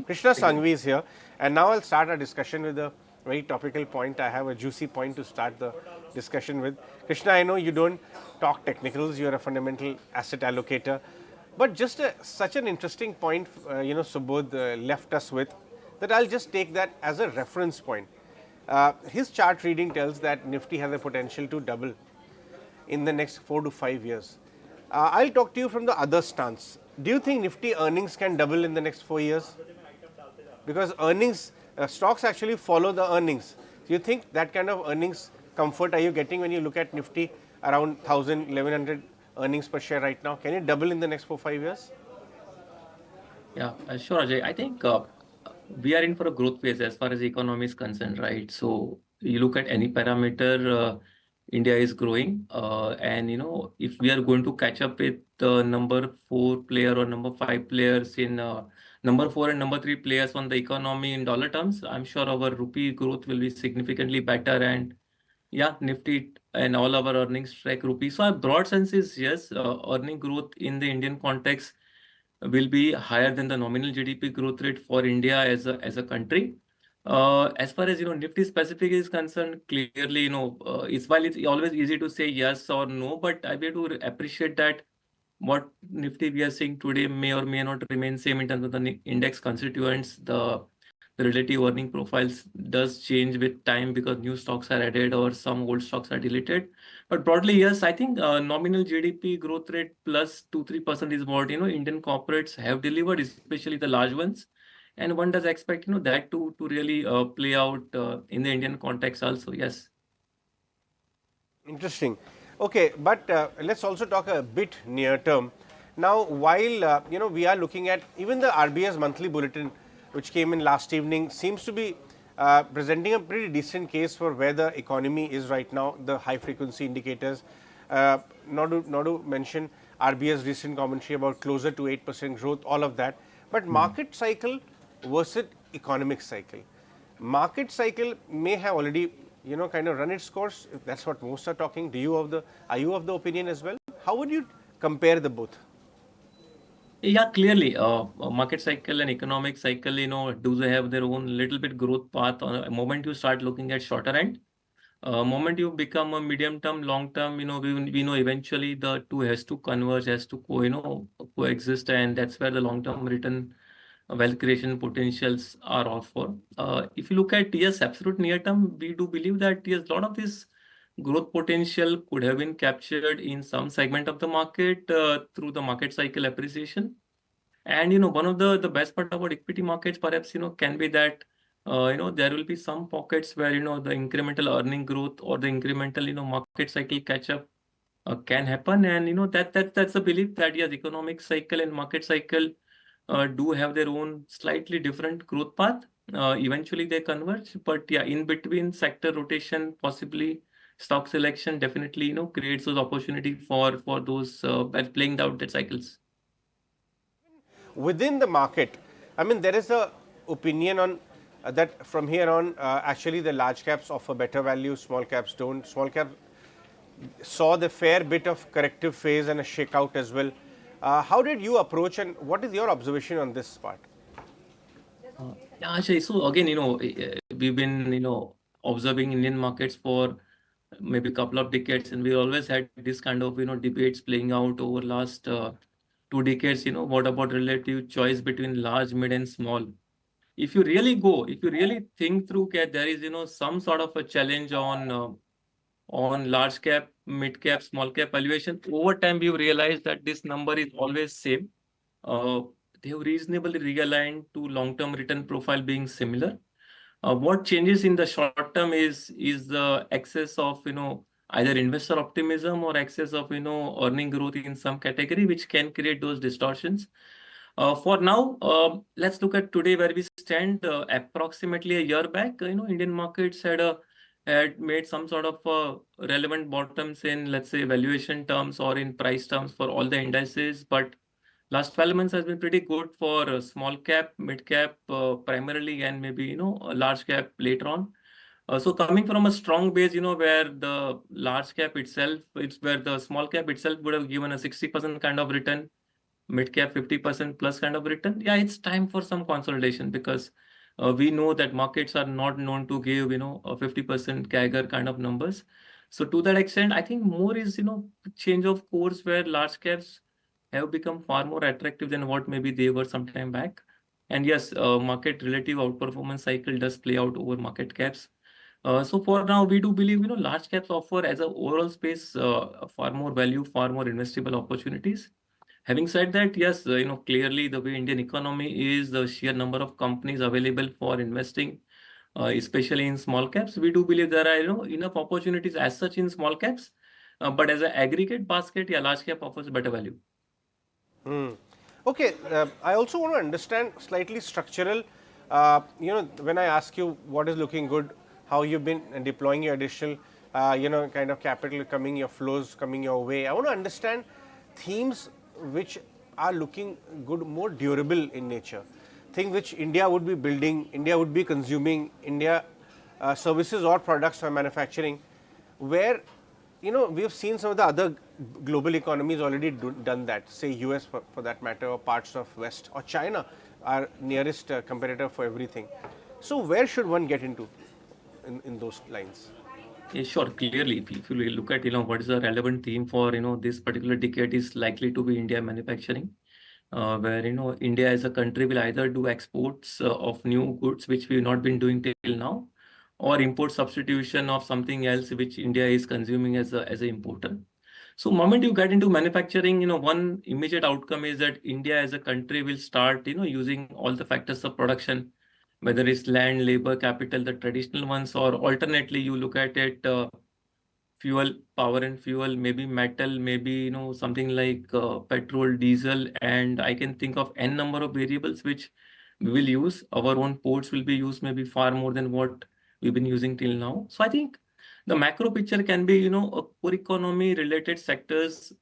Krishna Sanghavi is here, and now I'll start our discussion with a very topical point. I have a juicy point to start the discussion with. Krishna, I know you don't talk technicals, you're a fundamental asset allocator, but just such an interesting point, Subodh left us with, that I'll just take that as a reference point. His chart reading tells that Nifty has a potential to double in the next 4 to 5 years. I'll talk to you from the other stance. Do you think Nifty earnings can double in the next 4 years? Because earnings, stocks actually follow the earnings. Do you think that kind of earnings comfort are you getting when you look at Nifty around 1000, 1100 earnings per share right now? Can it double in the next 4 5 years? Yeah, sure, Ajay. I think we are in for a growth phase as far as the economy is concerned, right? So you look at any parameter, India is growing, and if we are going to catch up with the number 4 player or number 5 players in number 4 and number 3 players on the economy in dollar terms, I'm sure our rupee growth will be significantly better, and yeah, Nifty and all our earnings track rupee. So our broad sense is yes, earning growth in the Indian context will be higher than the nominal GDP growth rate for India as a country. As far as Nifty specific is concerned, clearly it's while it's always easy to say yes or no, but I will to appreciate that what Nifty we are seeing today may or may not remain same in terms of the index constituents. The relative earning profiles does change with time because new stocks are added or some old stocks are deleted. But broadly, yes, I think nominal GDP growth rate plus 2-3% is what Indian corporates have delivered, especially the large ones. And one does expect that to really play out in the Indian context also. Yes. Interesting. Okay, but let's also talk a bit near term. Now, while we are looking at even the RBI's monthly bulletin, which came in last evening, seems to be presenting a pretty decent case for where the economy is right now. The high frequency indicators, not to mention RBI's recent commentary about closer to 8% growth, all of that. But market cycle versus economic cycle. Market cycle may have already kind of run its course. That's what most are talking. Are you of the opinion as well? How would you compare the both? Yeah, clearly, market cycle and economic cycle, do they have their own little bit growth path? On a moment you start looking at shorter end, moment you become a medium term, long term, we know eventually the two has to converge, has to coexist, and that's where the long term return wealth creation potentials are all for. If you look at yes, absolute near term, we do believe that yes, a lot of this growth potential could have been captured in some segment of the market through the market cycle appreciation. And one of the best part about equity markets perhaps can be that there will be some pockets where the incremental earning growth or the incremental market cycle catch up can happen, and that's a belief that yes, economic cycle and market cycle do have their own slightly different growth path. Eventually they converge, but yeah, in between sector rotation, possibly stock selection definitely creates those opportunity for those playing out their cycles. Within the market, I mean, there is a opinion on that from here on, actually the large caps offer better value, small caps don't. Small caps saw the fair bit of corrective phase and a shakeout as well. How did you approach, and what is your observation on this part? Yeah, Ajay, so again, we've been, observing Indian markets for maybe a couple of decades, and we always had this kind of, debates playing out over last 2 decades. What about relative choice between large, mid, and small? If you really think through, okay, there is, some sort of a challenge on large cap, mid cap, small cap valuation. Over time, we've realized that this number is always same. Uh, they have reasonably realigned to long-term return profile being similar. What changes in the short term is the excess of either investor optimism or excess of earning growth in some category, which can create those distortions. For now, let's look at today where we stand. Approximately a year back, Indian markets had made some sort of relevant bottoms in, let's say, valuation terms or in price terms for all the indices, but last 12 months has been pretty good for small cap, mid cap, primarily, and maybe a large cap later on. So coming from a strong base, where the large cap itself, it's where the small cap itself would have given a 60% kind of return. mid cap 50% plus kind of return, yeah, it's time for some consolidation because we know that markets are not known to give, a 50% CAGR kind of numbers. So to that extent, I think more is, change of course where large caps have become far more attractive than what maybe they were some time back. And yes, market relative outperformance cycle does play out over market caps. So for now, we do believe, large caps offer as a overall space far more value, far more investable opportunities. Having said that, yes, clearly the way Indian economy is, the sheer number of companies available for investing, especially in small caps, we do believe there are, enough opportunities as such in small caps. But as an aggregate basket, yeah, large cap offers better value. Okay, I also want to understand slightly structural. When I ask you what is looking good, how you've been deploying your additional, kind of capital coming, your flows coming your way. I want to understand themes which are looking good, more durable in nature. Things which India would be building, India would be consuming, India services or products or manufacturing, where we have seen some of the other global economies already done that, say US for that matter, or parts of West, or China, our nearest competitor for everything. So where should one get into in those lines? Yeah, sure. Clearly, if you look at, what is the relevant theme for, this particular decade is likely to be India manufacturing, where, India as a country will either do exports of new goods, which we've not been doing till now, or import substitution of something else which India is consuming as a importer. So moment you get into manufacturing, one immediate outcome is that India as a country will start, using all the factors of production, whether it's land, labor, capital, the traditional ones, or alternately you look at it, fuel, power and fuel, maybe metal, maybe something like petrol, diesel, and I can think of n number of variables which we will use. Our own ports will be used maybe far more than what we've been using till now. So I think the macro picture can be, a core economy related sectors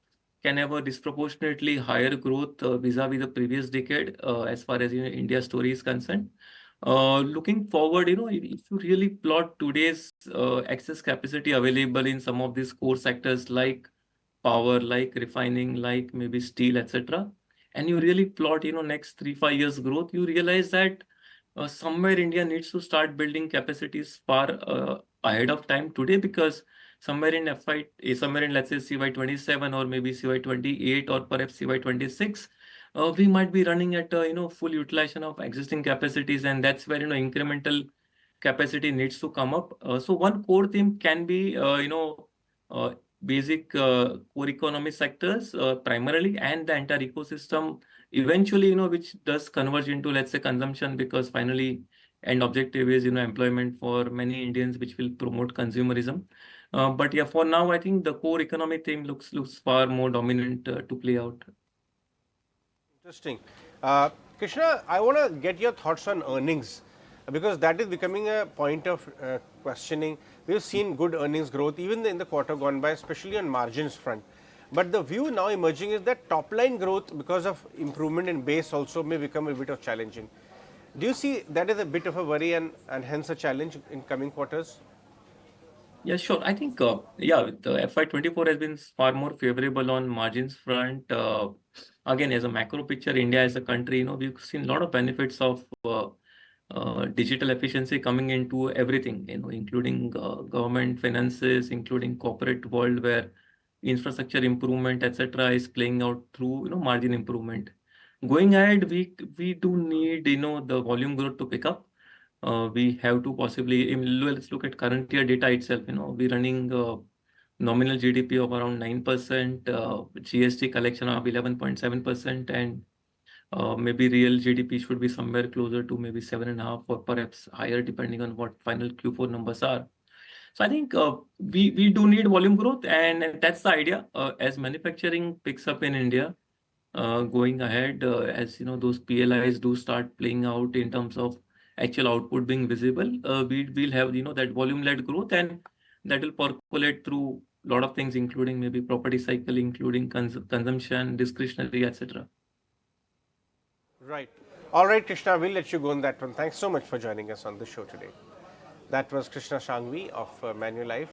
can have a disproportionately higher growth vis-a-vis the previous decade as far as India story is concerned. Looking forward, if you really plot today's excess capacity available in some of these core sectors like power, like refining, like maybe steel, etc., and you really plot, next 3-5 years growth, you realize that somewhere India needs to start building capacities far ahead of time today because somewhere in let's say CY 27 or maybe CY 28 or perhaps CY 26, we might be running at full utilization of existing capacities, and that's where incremental capacity needs to come up. So one core theme can be uh, basic core economy sectors primarily, and the entire ecosystem eventually which does converge into, let's say, consumption, because finally end objective is employment for many Indians, which will promote consumerism. But yeah, for now I think the core economy theme looks far more dominant to play out. Interesting. Uh, Krishna, I want to get your thoughts on earnings because that is becoming a point of questioning. We've seen good earnings growth even in the quarter gone by, especially on margins front. But the view now emerging is that top line growth, because of improvement in base, also may become a bit of challenging. Do you see that is a bit of a worry and hence a challenge in coming quarters? Yeah, sure. I think, yeah, the FY 24 has been far more favorable on margins front. Again, as a macro picture, India as a country, we've seen a lot of benefits of digital efficiency coming into everything, including government finances, including corporate world where infrastructure improvement, etc., is playing out through, margin improvement. Going ahead, we do need, the volume growth to pick up. We have to possibly, let's look at current year data itself. We're running nominal GDP of around 9%, GST collection of 11.7%, and maybe real GDP should be somewhere closer to maybe 7.5 or perhaps higher, depending on what final Q4 numbers are. So I think we do need volume growth, and that's the idea. As manufacturing picks up in India, going ahead, as those PLIs do start playing out in terms of actual output being visible, we'll have that volume-led growth, and that will percolate through a lot of things, including maybe property cycle, including consumption, discretionary, etc. Right. All right, Krishna, we'll let you go on that one. Thanks so much for joining us on the show today. That was Krishna Sanghavi of Manulife.